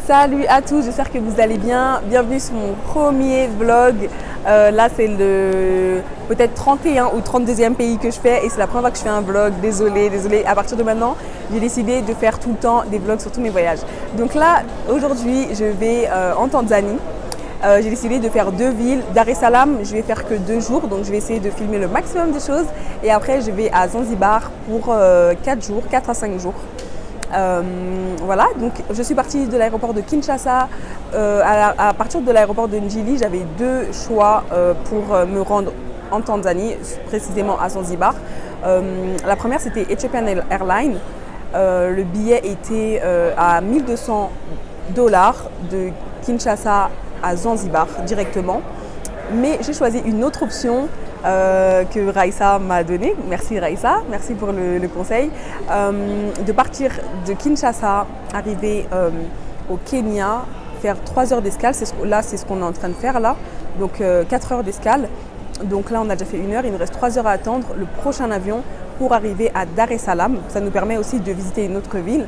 Salut à tous, j'espère que vous allez bien. Bienvenue sur mon premier vlog. Là, c'est le peut-être 31 ou 32e pays que je fais et c'est la première fois que je fais un vlog. Désolée. À partir de maintenant, j'ai décidé de faire tout le temps des vlogs sur tous mes voyages. Donc là, aujourd'hui, je vais en Tanzanie. J'ai décidé de faire 2 villes. Dar es Salaam, je vais faire que 2 jours, donc je vais essayer de filmer le maximum de choses. Et après, je vais à Zanzibar pour 4 à 5 jours. Voilà, donc je suis partie de l'aéroport de Kinshasa. À partir de l'aéroport de Njili, j'avais 2 choix pour me rendre en Tanzanie, précisément à Zanzibar. La première, c'était Ethiopian Airlines. Le billet était à $1200 de Kinshasa à Zanzibar directement. Mais j'ai choisi une autre option que Raïssa m'a donnée. Merci Raïssa, merci pour le conseil. De partir de Kinshasa, arriver au Kenya, faire 3 heures d'escale. Là, c'est ce qu'on est en train de faire là. Donc 4 heures d'escale. Donc là, on a déjà fait 1 heure. Il nous reste 3 heures à attendre le prochain avion pour arriver à Dar es Salaam. Ça nous permet aussi de visiter une autre ville.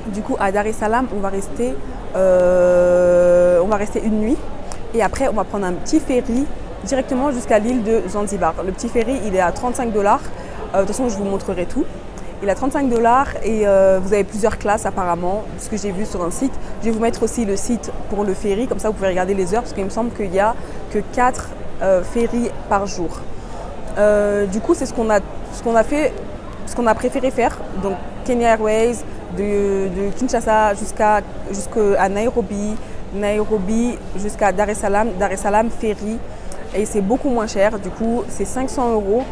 Du coup, à Dar es Salaam, on va rester 1 nuit. Et après, on va prendre un petit ferry directement jusqu'à l'île de Zanzibar. Le petit ferry, il est à $35. De toute façon, je vous montrerai tout. Il est à $35 et vous avez plusieurs classes apparemment, ce que j'ai vu sur un site. Je vais vous mettre aussi le site pour le ferry, comme ça vous pouvez regarder les heures, parce qu'il me semble qu'il n'y a que 4 ferries par jour. Du coup, c'est ce qu'on a préféré faire. Donc, Kenya Airways, de Kinshasa jusqu'à Nairobi jusqu'à Dar es Salaam ferry, et c'est beaucoup moins cher. Du coup, c'est $500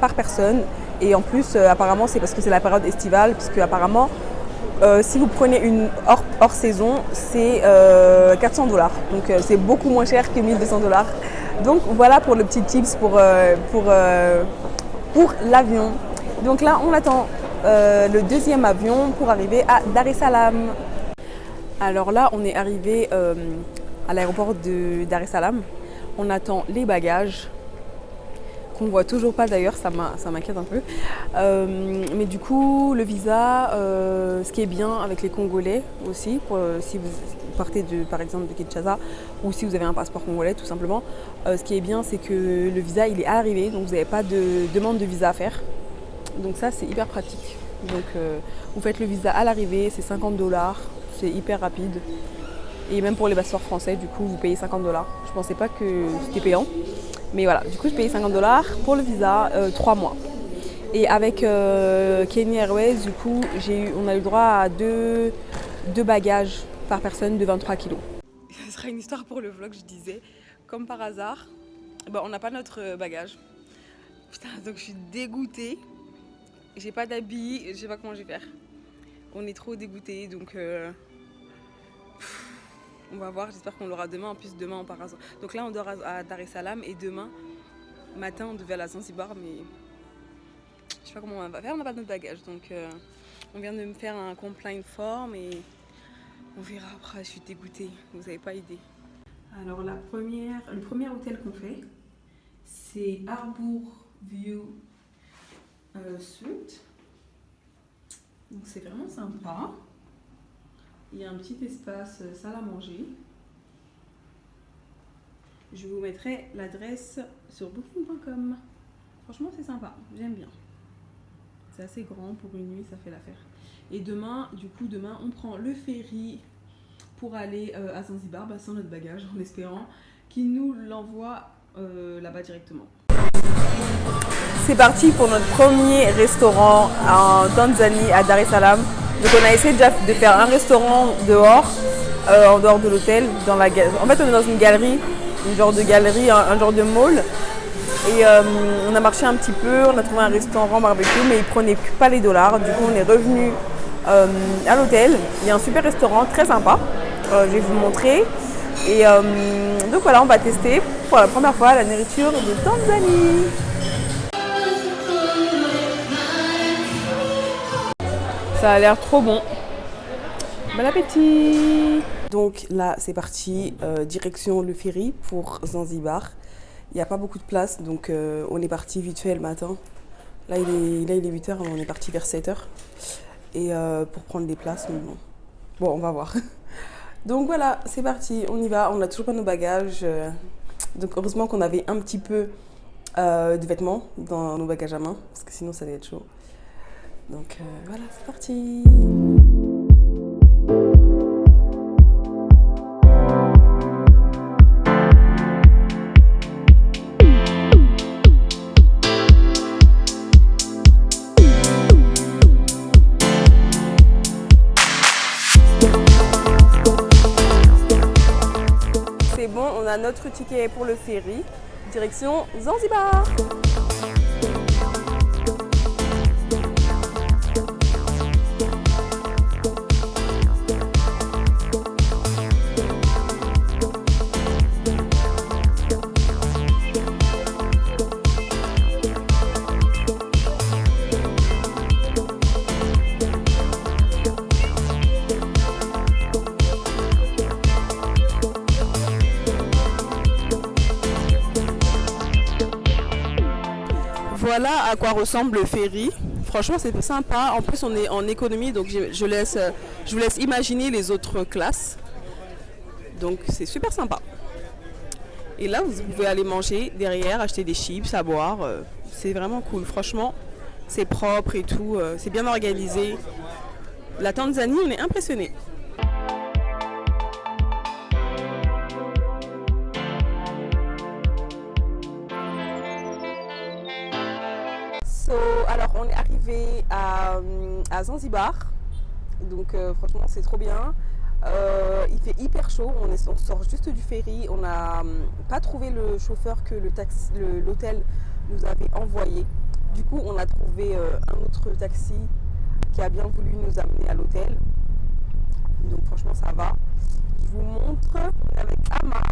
par personne. Et en plus, apparemment, c'est parce que c'est la période estivale, puisque apparemment, si vous prenez une hors saison, c'est $400. Donc, c'est beaucoup moins cher que $1200. Donc, voilà pour le petit tips pour l'avion. Donc là, on attend le 2e avion pour arriver à Dar es Salaam. Alors là, on est arrivé à l'aéroport de Dar es Salaam. On attend les bagages, qu'on ne voit toujours pas d'ailleurs, ça m'inquiète un peu. Mais du coup, le visa, ce qui est bien avec les Congolais aussi, si vous partez par exemple de Kinshasa ou si vous avez un passeport congolais tout simplement, ce qui est bien, c'est que le visa, il est à l'arrivée, donc vous n'avez pas de demande de visa à faire. Donc ça, c'est hyper pratique. Donc vous faites le visa à l'arrivée, c'est $50. C'est hyper rapide. Et même pour les passeports français, du coup, vous payez $50. Je pensais pas que c'était payant. Mais voilà, du coup, je payais $50 pour le visa, 3 mois. Et avec Kenya Airways, du coup, on a eu le droit à 2 bagages par personne de 23 kilos. Ce sera une histoire pour le vlog, je disais. Comme par hasard, on n'a pas notre bagage. Putain, donc je suis dégoûtée. J'ai pas d'habits, je sais pas comment je vais faire. On est trop dégoûtés, donc on va voir, j'espère qu'on l'aura demain. En plus, demain, on part donc là, on dort à Dar es Salaam et demain matin, on devait aller à Zanzibar, mais je sais pas comment on va faire, on n'a pas notre bagage. Donc on vient de me faire un complaint form et on verra après. Je suis dégoûtée, vous n'avez pas idée. Alors le premier hôtel qu'on fait, c'est Harbour View Suite. Donc c'est vraiment sympa. Il y a un petit espace salle à manger. Je vous mettrai l'adresse sur booking.com. Franchement, c'est sympa, j'aime bien. C'est assez grand pour une nuit, ça fait l'affaire. Et demain, on prend le ferry pour aller à Zanzibar sans notre bagage, en espérant qu'il nous l'envoie là-bas directement. C'est parti pour notre premier restaurant en Tanzanie, à Dar es Salaam. Donc on a essayé déjà de faire un restaurant dehors, en dehors de l'hôtel. En fait, on est dans une galerie, un genre de mall. Et on a marché un petit peu, on a trouvé un restaurant barbecue, mais il ne prenait pas les dollars. Du coup, on est revenu à l'hôtel. Il y a un super restaurant, très sympa. Je vais vous montrer. Et donc voilà, on va tester pour la première fois la nourriture de Tanzanie. Ça a l'air trop bon. Bon appétit! Donc là, c'est parti, direction le ferry pour Zanzibar. Il n'y a pas beaucoup de place, donc on est parti vite fait le matin. Là, il est 8h, on est parti vers 7h. et pour prendre des places. Mais bon. Bon, on va voir. Donc voilà, c'est parti, on y va. On n'a toujours pas nos bagages. Donc heureusement qu'on avait un petit peu de vêtements dans nos bagages à main, parce que sinon ça allait être chaud. Donc voilà, c'est parti. C'est bon, on a notre ticket pour le ferry, direction Zanzibar. Voilà à quoi ressemble le ferry. Franchement, c'est sympa. En plus, on est en économie, donc je vous laisse imaginer les autres classes. Donc, c'est super sympa. Et là, vous pouvez aller manger derrière, acheter des chips à boire. C'est vraiment cool. Franchement, c'est propre et tout. C'est bien organisé. La Tanzanie, on est impressionnés. Alors on est arrivé à Zanzibar, donc franchement c'est trop bien. Il fait hyper chaud, on sort juste du ferry, on n'a pas trouvé le chauffeur que l'hôtel nous avait envoyé. Du coup on a trouvé un autre taxi qui a bien voulu nous amener à l'hôtel. Donc franchement ça va. Je vous montre avec Amar.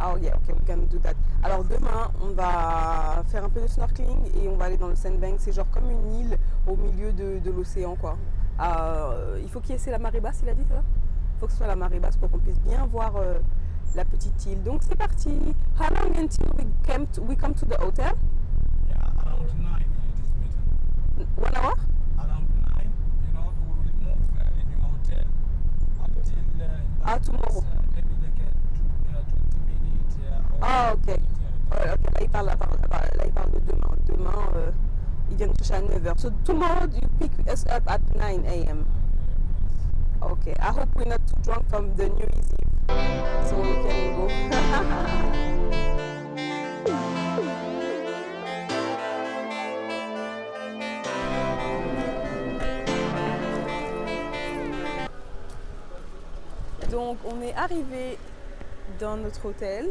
Ah ok, we can do that. Alors demain, on va faire un peu de snorkeling et on va aller dans le sandbank. C'est genre comme une île au milieu de l'océan quoi. Il faut qu'il y ait la marée basse, il a dit ça. Il faut que ce soit la marée basse pour qu'on puisse bien voir la petite île. Donc c'est parti. How long until we come to the hotel? Yeah, around 9 it is better. 1 hour? Around 9, you know, we will move in your hotel until Tomorrow. Maybe like 20 minutes. Ah ok. Là il parle de demain. Demain, il vient nous chercher à 9h. So tomorrow you pick us up at 9 a.m. Okay. I hope we're not too drunk from the New Year's Eve. So we can go. Donc on est arrivé dans notre hôtel.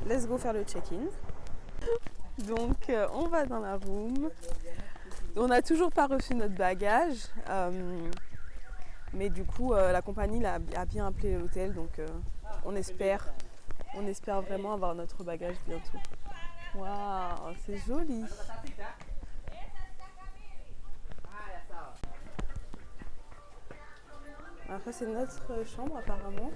Let's go faire le check-in. Donc on va dans la room. On n'a toujours pas reçu notre bagage. Mais du coup la compagnie a bien appelé l'hôtel. Donc on espère vraiment avoir notre bagage bientôt. Waouh, c'est joli. Alors ça c'est notre chambre apparemment.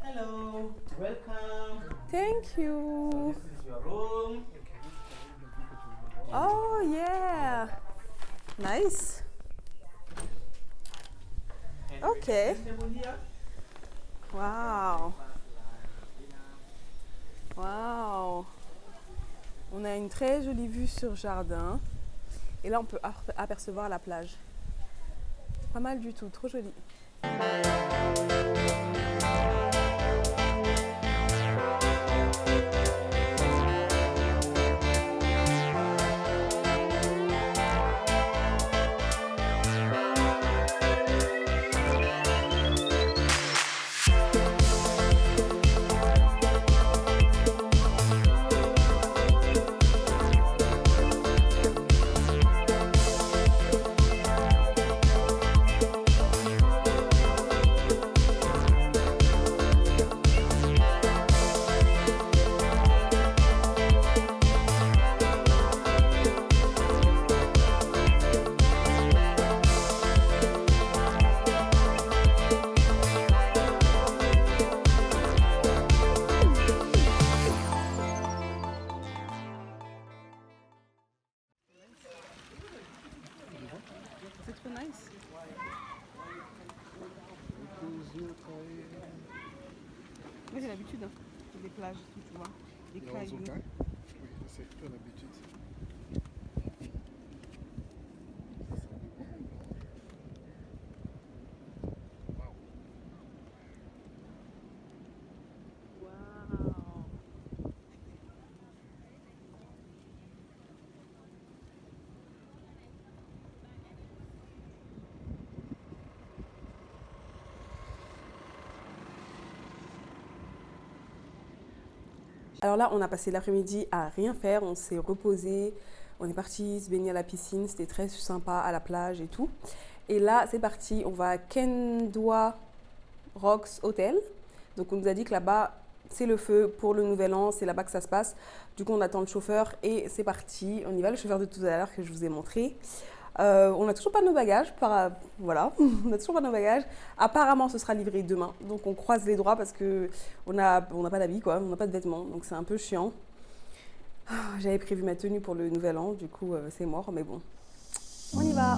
Hello, welcome. Thank you. This is your room. Oh yeah. Nice. Okay. Table here. Wow. Wow. On a une très jolie vue sur jardin. Et là on peut apercevoir la plage. Pas mal du tout, trop joli. l'habitude hein, des plages, tout, tu vois, des cailloux. Oui, c'est plutôt l'habitude. Alors là, on a passé l'après-midi à rien faire, on s'est reposé, on est parti se baigner à la piscine, c'était très sympa à la plage et tout. Et là, c'est parti, on va à Kendwa Rocks Hotel. Donc on nous a dit que là-bas, c'est le feu pour le nouvel an, c'est là-bas que ça se passe. Du coup, on attend le chauffeur et c'est parti. On y va, le chauffeur de tout à l'heure que je vous ai montré. On n'a toujours pas nos bagages, voilà, on n'a toujours pas nos bagages. Apparemment, ce sera livré demain, donc on croise les doigts parce que on n'a pas d'habits, quoi, on n'a pas de vêtements, donc c'est un peu chiant. J'avais prévu ma tenue pour le nouvel an, du coup c'est mort, mais bon, on y va.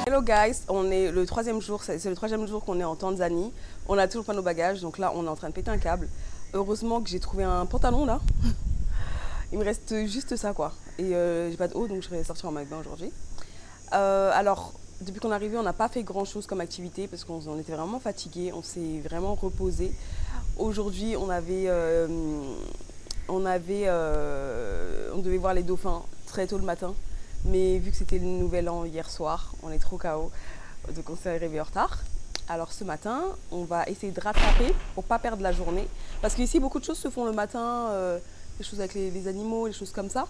Hello guys, on est le troisième jour, c'est le troisième jour qu'on est en Tanzanie. On n'a toujours pas nos bagages, donc là on est en train de péter un câble. Heureusement que j'ai trouvé un pantalon là. Il me reste juste ça quoi. Et j'ai pas de haut, donc je vais sortir en maillot de bain aujourd'hui. Alors, depuis qu'on est arrivé, on n'a pas fait grand chose comme activité parce qu'on était vraiment fatigués, on s'est vraiment reposé. Aujourd'hui, on devait voir les dauphins très tôt le matin. Mais vu que c'était le nouvel an hier soir, on est trop KO, donc on s'est réveillé en retard. Alors ce matin, on va essayer de rattraper pour pas perdre la journée. Parce qu'ici, beaucoup de choses se font le matin, des choses avec les animaux, des choses comme ça.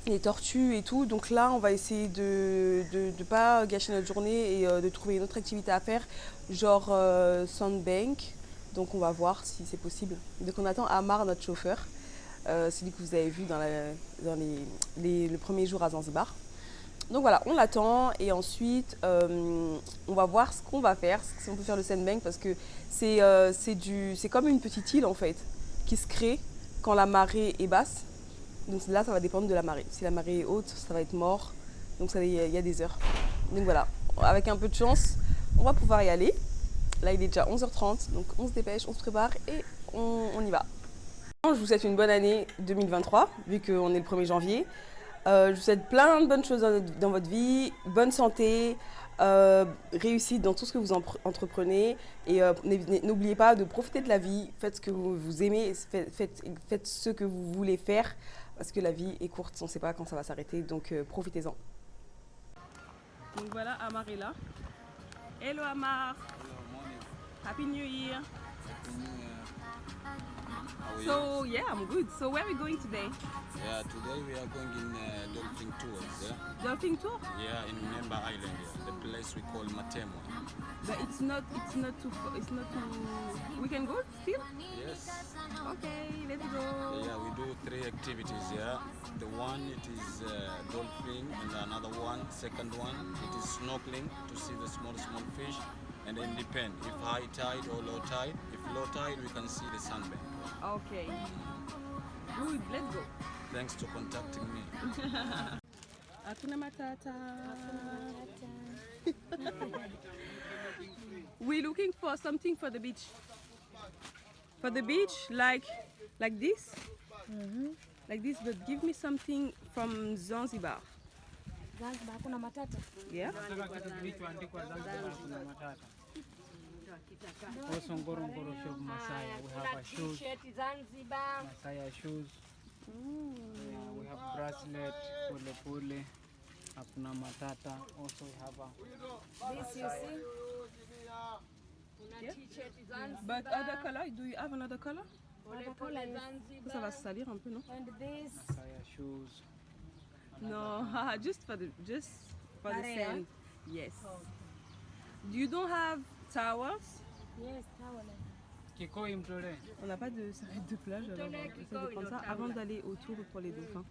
Les tortues et tout. Donc là, on va essayer de ne pas gâcher notre journée et de trouver une autre activité à faire, genre Sandbank. Donc on va voir si c'est possible. Donc on attend Amar, notre chauffeur. Celui que vous avez vu dans le premier jour à Zanzibar. Donc voilà, on l'attend et ensuite on va voir ce qu'on va faire, si on peut faire le sandbank parce que c'est comme une petite île en fait qui se crée quand la marée est basse. Donc là, ça va dépendre de la marée. Si la marée est haute, ça va être mort. Donc il y a des heures. Donc voilà, avec un peu de chance, on va pouvoir y aller. Là, il est déjà 11h30, donc on se dépêche, on se prépare et on y va. Je vous souhaite une bonne année 2023, vu qu'on est le 1er janvier. Je vous souhaite plein de bonnes choses dans votre vie, bonne santé, réussite dans tout ce que vous entreprenez. Et n'oubliez pas de profiter de la vie, faites ce que vous aimez, faites ce que vous voulez faire, parce que la vie est courte, on ne sait pas quand ça va s'arrêter, donc profitez-en. Donc voilà, Amar est là. Hello Amar. Hello, morning. Happy New Year. Happy New Year. How are you? So yeah, I'm good. So where are we going today? Yeah, today we are going in dolphin tours. Yeah, Dolphin tour? yeah, in Member Island, yeah, the place we call Matemwe. But it's not too we can go still? Yes. Okay, let's go. Yeah, we do 3 activities. Yeah, the one it is dolphin, and another one, second one, it is snorkeling to see the small fish, and then depend if high tide or low tide. If low tide, we can see the sunbank. Okay. Good, let's go. Thanks to contacting me. Hakuna matata. We're looking for something for the beach. For the beach, like this. Like this, but give me something from Zanzibar. Zanzibar kuna matata. Yeah? Also Ngorongoro shop Masaya. We have a shoes, T-shirt Zanzibar. Masaya shoes. Yeah, we have bracelet, pole pole. Hakuna matata. Also we have a This you see? Kuna Yeah. T-shirt Zanzibar. But other color, do you have another color? Pole pole Zanzibar. Ça va se salir un peu, non? And this Masaya shoes. No, just for the Area? sand. Yes. You don't have towels? yes, towel. Kikoi mtole. On n'a pas de serviette de plage, alors on va essayer de prendre ça Kiko, avant d'aller autour pour les dauphins.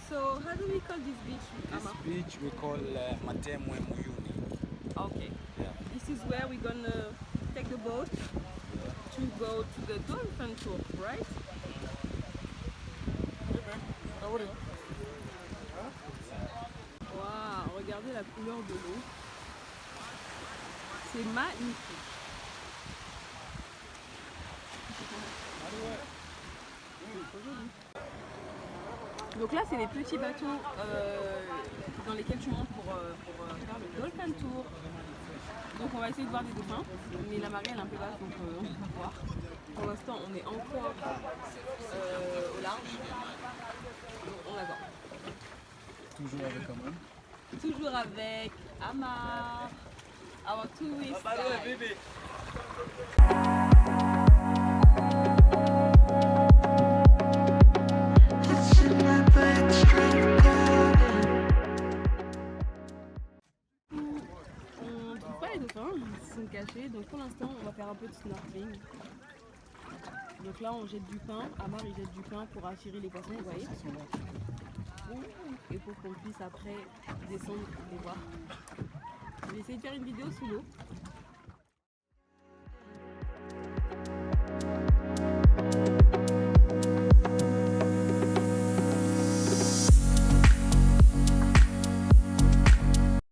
So, how do we call this beach, This Amar? beach we call Matemwe Muyuni. Okay. Yeah. This is where we're gonna take the boat to go to the dolphin tour, right? Waouh, regardez la couleur de l'eau. C'est magnifique. Donc là, c'est les petits bateaux dans lesquels tu montes pour faire le dolphin tour. Donc on va essayer de voir des dauphins, mais la marée elle est un peu basse, donc on va voir. Pour l'instant, on est encore au large. Donc, on attend. Toujours avec Amar. Toujours avec Amar, our tourist guide. On trouve pas les dauphins, ils sont cachés, donc pour l'instant on va faire un peu de snorkeling. Donc là on jette du pain, Amar il jette du pain pour attirer les poissons, vous voyez. Et pour qu'on puisse après descendre et voir. Je vais essayer de faire une vidéo sous l'eau.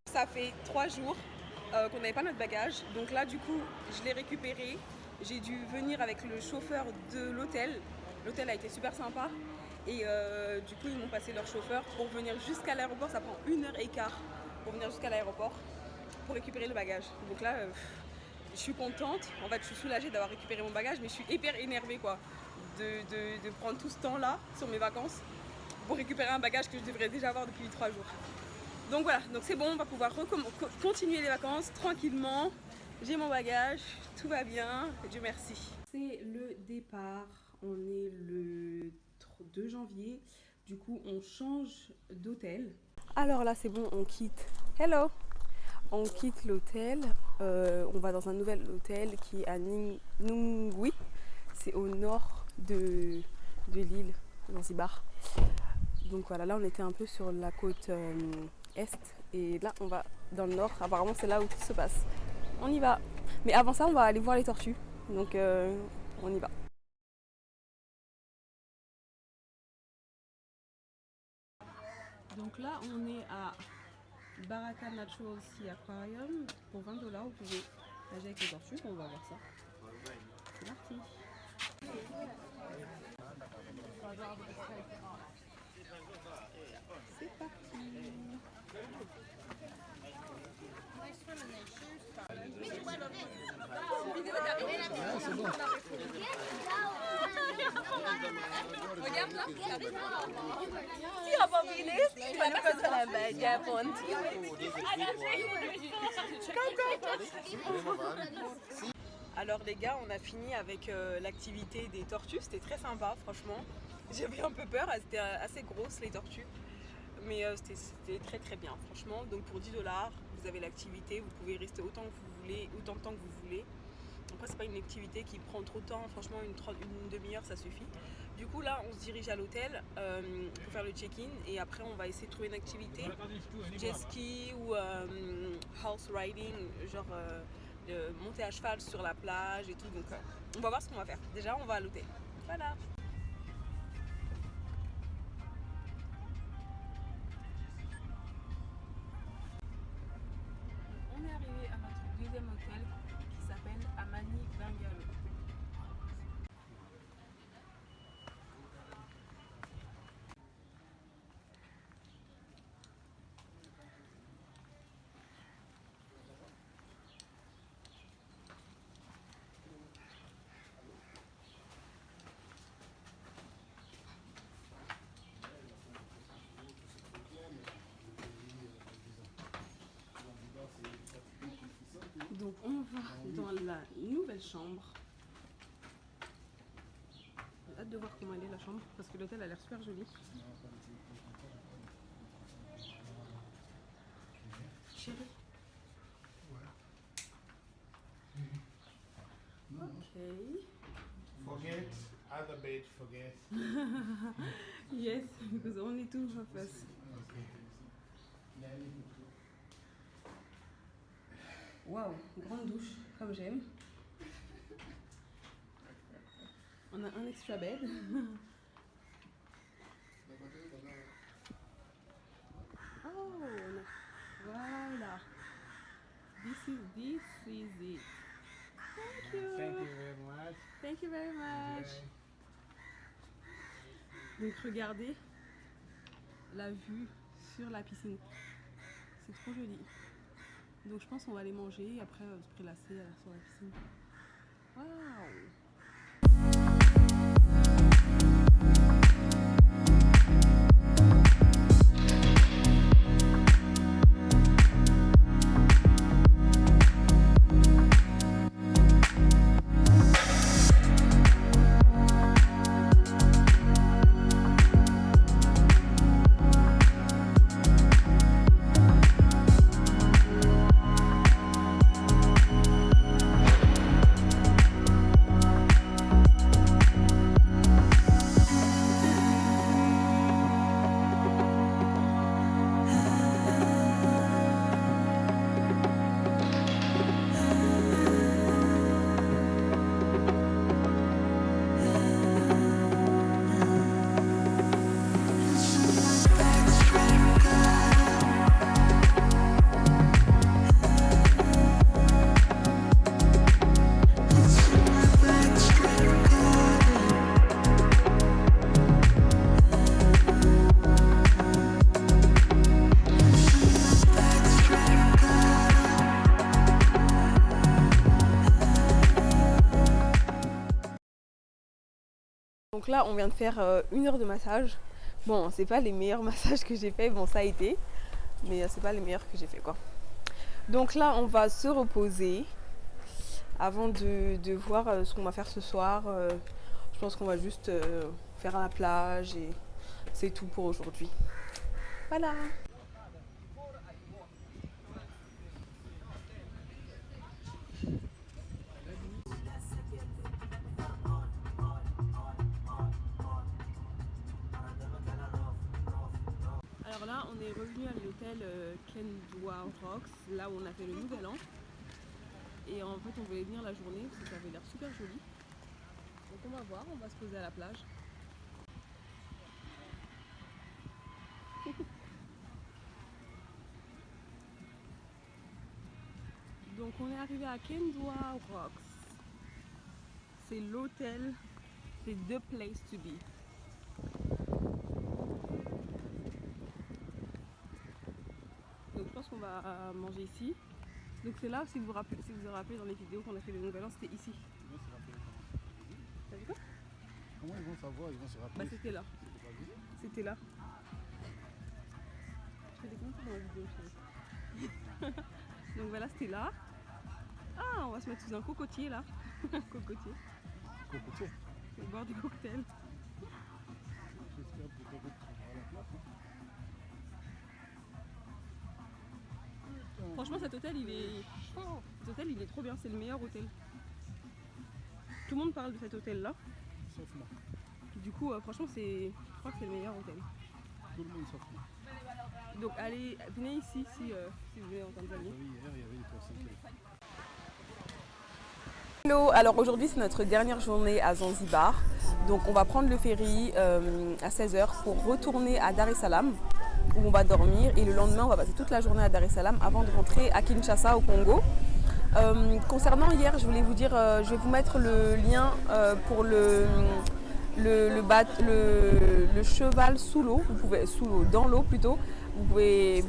Ça fait 3 jours qu'on n'avait pas notre bagage, donc là du coup je l'ai récupéré. J'ai dû venir avec le chauffeur de l'hôtel. L'hôtel a été super sympa et du coup ils m'ont passé leur chauffeur pour venir jusqu'à l'aéroport. Ça prend 1h15 pour venir jusqu'à l'aéroport pour récupérer le bagage. Donc là je suis contente, en fait je suis soulagée d'avoir récupéré mon bagage, mais je suis hyper énervée quoi de prendre tout ce temps là sur mes vacances pour récupérer un bagage que je devrais déjà avoir depuis 3 jours. Donc voilà, donc c'est bon, on va pouvoir continuer les vacances tranquillement. J'ai mon bagage, tout va bien, Dieu merci. C'est le départ, on est le 2 janvier, du coup on change d'hôtel. Alors là c'est bon, on quitte, hello, on quitte l'hôtel, on va dans un nouvel hôtel qui est à Nungwi, c'est au nord de l'île Zanzibar. Donc voilà, là on était un peu sur la côte est et là on va dans le nord, apparemment c'est là où tout se passe. On y va. Mais avant ça on va aller voir les tortues, donc on y va. Donc là on est à Baraka Natural Sea Aquarium. Pour 20 $, vous pouvez nager avec les tortues, on va voir ça. C'est parti. C'est parti. Regarde là. Alors les gars, on a fini avec l'activité des tortues, c'était très sympa franchement. J'avais un peu peur, elles étaient assez grosses les tortues, mais c'était très très bien franchement. Donc pour 10 $, vous avez l'activité, vous pouvez rester autant que vous voulez, autant de temps que vous voulez. Après c'est pas une activité qui prend trop de temps, franchement une demi-heure ça suffit. Du coup là on se dirige à l'hôtel pour faire le check-in et après on va essayer de trouver une activité, jet ski ou horse riding, genre monter à cheval sur la plage et tout. Donc on va voir ce qu'on va faire. Déjà on va à l'hôtel. Voilà. On est arrivé à notre deuxième hôtel qui s'appelle Amani Bungalow. Donc on va dans la nouvelle chambre. J'ai hâte de voir comment elle est la chambre parce que l'hôtel a l'air super joli. Chérie. Ok. Forget other bed, forget. Yes, because only two of us. Waouh, grande douche, comme j'aime. On a un extra bed. Oh, voilà. This is it. Thank you. Thank you very much. Thank you very much. Donc regardez la vue sur la piscine. C'est trop joli. Donc je pense qu'on va aller manger et après se prélasser sur la piscine. Waouh! Donc là, on vient de faire 1 heure de massage. Bon, c'est pas les meilleurs massages que j'ai fait, bon ça a été, mais c'est pas les meilleurs que j'ai fait quoi. Donc là, on va se reposer avant de voir ce qu'on va faire ce soir. Je pense qu'on va juste faire à la plage et c'est tout pour aujourd'hui. Voilà. Alors là, on est revenu à l'hôtel Kendwa Rocks, là où on a fait le nouvel an. Et en fait, on voulait venir la journée parce que ça avait l'air super joli. Donc on va voir, on va se poser à la plage. Donc on est arrivé à Kendwa Rocks. C'est l'hôtel, c'est the place to be. Donc je pense qu'on va manger ici. Donc c'est là, si vous vous rappelez dans les vidéos qu'on a fait le nouvel an, c'était ici. Ils vont se rappeler comment. T'as vu quoi? Comment ils vont savoir? Ils vont se rappeler. Bah c'était là. C'était pas vu. C'était là. Je fais des commentaires dans la vidéo, je sais. Donc voilà, c'était là. Ah, on va se mettre sous un cocotier là. Cocotier. Cocotier. C'est le bord du cocktail. J'espère peut-être que tu auras la place. Hein. Franchement, cet hôtel il est trop bien. C'est le meilleur hôtel. Tout le monde parle de cet hôtel là. Sauf moi. Du coup, franchement, je crois que c'est le meilleur hôtel. Tout le monde sauf moi. Donc allez, venez ici si vous venez en Tanzanie. Oui, hier, il y avait des personnes qui Hello, alors aujourd'hui c'est notre dernière journée à Zanzibar. Donc on va prendre le ferry à 16h pour retourner à Dar es Salaam où on va dormir et le lendemain on va passer toute la journée à Dar es Salaam avant de rentrer à Kinshasa au Congo. Concernant hier, je voulais vous dire, je vais vous mettre le lien pour le cheval sous l'eau, dans l'eau plutôt. Vous pouvez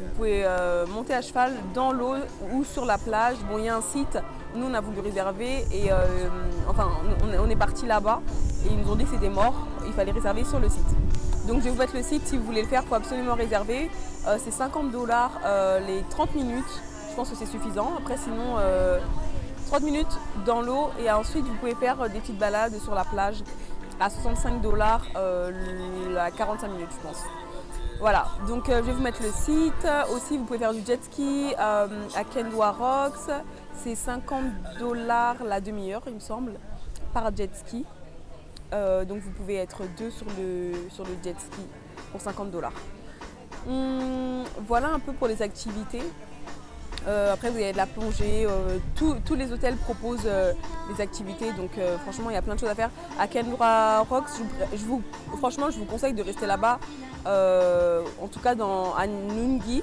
monter à cheval dans l'eau ou sur la plage. Bon, il y a un site, nous on a voulu réserver et on est parti là-bas et ils nous ont dit que c'était mort, il fallait réserver sur le site. Donc je vais vous mettre le site, si vous voulez le faire, il faut absolument réserver. C'est $50 les 30 minutes, je pense que c'est suffisant. Après sinon, 30 minutes dans l'eau et ensuite vous pouvez faire des petites balades sur la plage à $65 à 45 minutes je pense. Voilà, donc je vais vous mettre le site. Aussi, vous pouvez faire du jet ski à Kendwa Rocks. C'est $50 la demi-heure, il me semble, par jet ski. Donc vous pouvez être 2 sur le jet ski pour $50. Voilà un peu pour les activités. Après, vous avez de la plongée. Tous les hôtels proposent des activités. Donc, franchement, il y a plein de choses à faire. À Kenora Rocks, franchement, je vous conseille de rester là-bas. En tout cas, à Nungui,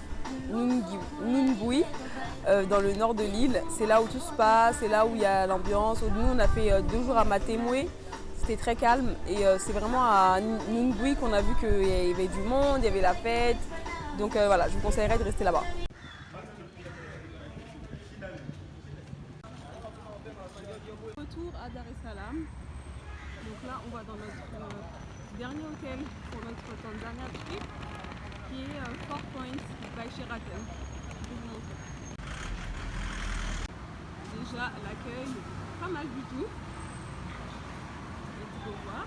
dans le nord de l'île. C'est là où tout se passe, c'est là où il y a l'ambiance. Nous, on a fait 2 jours à Matemwe. C'était très calme. Et c'est vraiment à Nungui qu'on a vu qu'il y avait du monde, il y avait la fête. Donc voilà, je vous conseillerais de rester là-bas. Retour à Dar es Salaam. Donc là, on va dans notre dernier hôtel pour notre Tanzania trip, qui est 4 Points by Sheraton. Je vais vous montrer. Déjà, l'accueil, pas mal du tout. Let's go voir.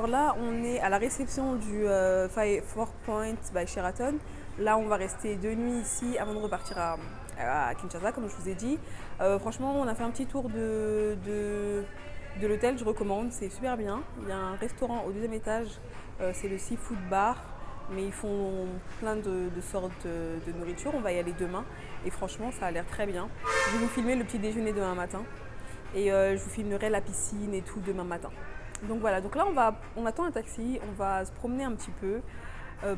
Alors là, on est à la réception du 4 Points by Sheraton. Là, on va rester 2 nuits ici avant de repartir à Kinshasa, comme je vous ai dit. Franchement, on a fait un petit tour de l'hôtel, je recommande, c'est super bien. Il y a un restaurant au 2e étage, c'est le Seafood Bar, mais ils font plein de sortes de nourriture. On va y aller demain et franchement, ça a l'air très bien. Je vais vous filmer le petit déjeuner demain matin et je vous filmerai la piscine et tout demain matin. Donc voilà, donc là on attend un taxi, on va se promener un petit peu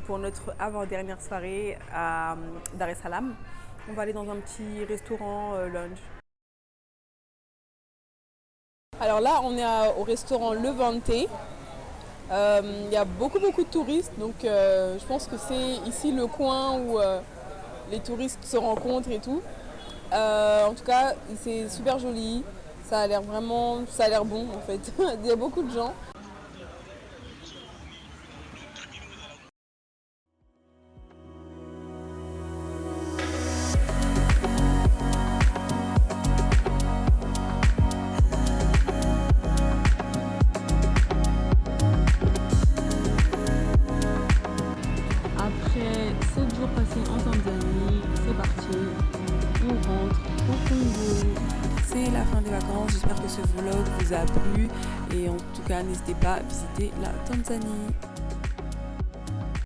pour notre avant-dernière soirée à Dar es Salaam. On va aller dans un petit restaurant lunch. Alors là on est au restaurant Levante. Il y a beaucoup de touristes, donc je pense que c'est ici le coin où les touristes se rencontrent et tout. En tout cas, c'est super joli. Ça a l'air bon en fait. Il y a beaucoup de gens. Après 7 jours passés en Tanzanie, c'est parti. On rentre au Congo. C'est la fin des vacances, j'espère que ce vlog vous a plu et en tout cas n'hésitez pas à visiter la Tanzanie.